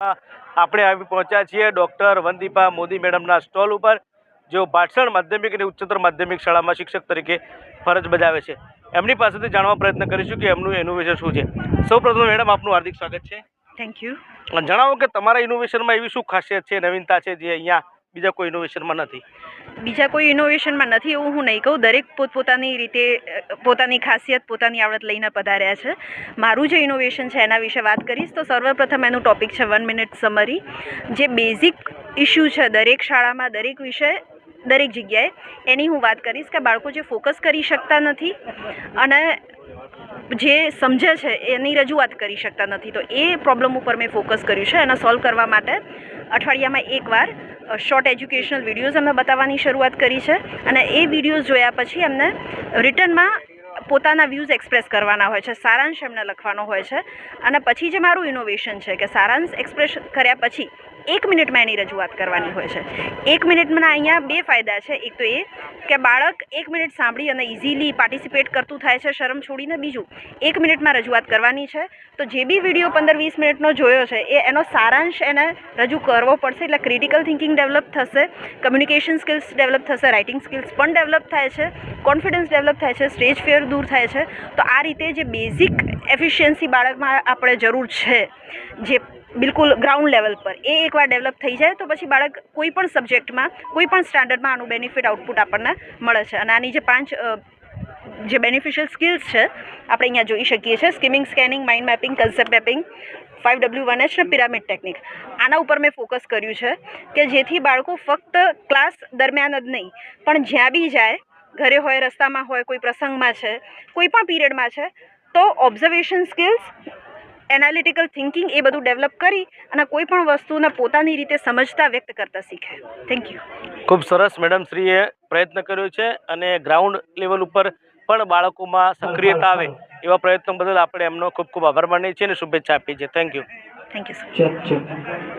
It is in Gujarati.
આપણે આવી પહોંચ્યા છીએ ડૉક્ટર વંદિપા મોદી મેડમના સ્ટોલ ઉપર, જેઓ ભાટસણ માધ્યમિક અને ઉચ્ચતર માધ્યમિક શાળામાં શિક્ષક તરીકે ફરજ બજાવે છે. એમની પાસેથી જાણવા પ્રયત્ન કરીશું કે એમનું ઇનોવેશન શું છે. સૌપ્રથમ મેડમ, આપનું હાર્દિક સ્વાગત છે. Thank you. જણાવો કે તમારા ઇનોવેશનમાં એવી શું ખાસિયત છે, નવીનતા છે, જે અહીંયા બીજા કોઈ ઇનોવેશનમાં નથી? બીજા કોઈ ઇનોવેશનમાં નથી એવું હું નહીં કહું. દરેક પોતપોતાની રીતે પોતાની ખાસિયત, પોતાની આવડત લઈને પધાર્યા છે. મારું જે ઇનોવેશન છે એના વિશે વાત કરીશ તો સર્વપ્રથમ એનું ટોપિક છે 1 મિનિટ સમરી. જે બેઝિક ઇસ્યુ છે દરેક શાળામાં, દરેક વિષય, દરેક જગ્યાએ, એની હું વાત કરીશ કે બાળકો જે ફોકસ કરી શકતા નથી અને જે સમજે છે એની રજૂઆત કરી શકતા નથી, તો એ પ્રોબ્લેમ ઉપર મેં ફોકસ કર્યું છે. એને સોલ્વ કરવા માટે અઠવાડિયામાં એકવાર શોર્ટ એજ્યુકેશનલ વિડીયોઝ અમે બતાવવાની શરૂઆત કરી છે અને એ વિડીયોઝ જોયા પછી એમને રિટર્નમાં પોતાના વ્યૂઝ એક્સપ્રેસ કરવાના હોય છે, સારાંશ એમને લખવાનો હોય છે. અને પછી જે મારું ઇનોવેશન છે કે સારાંશ એક્સપ્રેસ કર્યા પછી 1 મિનિટમાં એની રજૂઆત કરવાની હોય છે. 1 મિનિટમાં અહીંયા 2 ફાયદા છે. એક તો એ કે બાળક 1 મિનિટ સાંભળી અને ઇઝીલી પાર્ટિસિપેટ કરતું થાય છે શરમ છોડીને. બીજું, 1 મિનિટમાં રજૂઆત કરવાની છે તો જે બી વિડીયો 15-20 મિનિટનો જોયો છે એનો સારાંશ એને રજૂ કરવો પડશે. એટલે ક્રિટિકલ થિંકિંગ ડેવલપ થશે, કમ્યુનિકેશન સ્કિલ્સ ડેવલપ થશે, રાઇટિંગ સ્કિલ્સ પણ ડેવલપ થાય છે, કોન્ફિડન્સ ડેવલપ થાય છે, સ્ટેજ ફિયર દૂર થાય છે. તો આ રીતે જે બેઝિક એફિશિયન્સી બાળકમાં આપણે જરૂર છે, જે બિલકુલ ગ્રાઉન્ડ લેવલ પર, એ એકવાર ડેવલપ થઈ જાય તો પછી બાળક કોઈ પણ સબ્જેક્ટમાં, કોઈ પણ સ્ટાન્ડર્ડમાં આનું બેનિફિટ આઉટપુટ આપણને મળે છે. અને આની જે 5 જે બેનિફિશિયલ સ્કિલ્સ છે આપણે અહીંયા જોઈ શકીએ છીએ: skimming, scanning, mind mapping, concept mapping, 5W1H ને પિરામિડ ટેકનિક. આના ઉપર મેં ફોકસ કર્યું છે કે જેથી બાળકો ફક્ત ક્લાસ દરમિયાન જ નહીં પણ જ્યાં બી જાય, ઘરે હોય, રસ્તામાં હોય, કોઈ પ્રસંગમાં છે, કોઈ પણ પીરિયડમાં છે, તો ઓબ્ઝર્વેશન સ્કિલ્સ, એનાલિટિકલ થિંકિંગ, એ બધું ડેવલપ કરી અને કોઈ પણ વસ્તુને પોતાની રીતે સમજતા, વ્યક્ત કરતા શીખે. Thank you. ખૂબ સરસ મેડમશ્રીએ પ્રયત્ન કર્યો છે અને ગ્રાઉન્ડ લેવલ ઉપર પણ બાળકોમાં સક્રિયતા આવે એવા પ્રયત્નો બદલ આપણે એમનો ખૂબ ખૂબ આભાર માનીએ છીએ અને શુભેચ્છા આપીએ છીએ. Thank you. Thank you sir.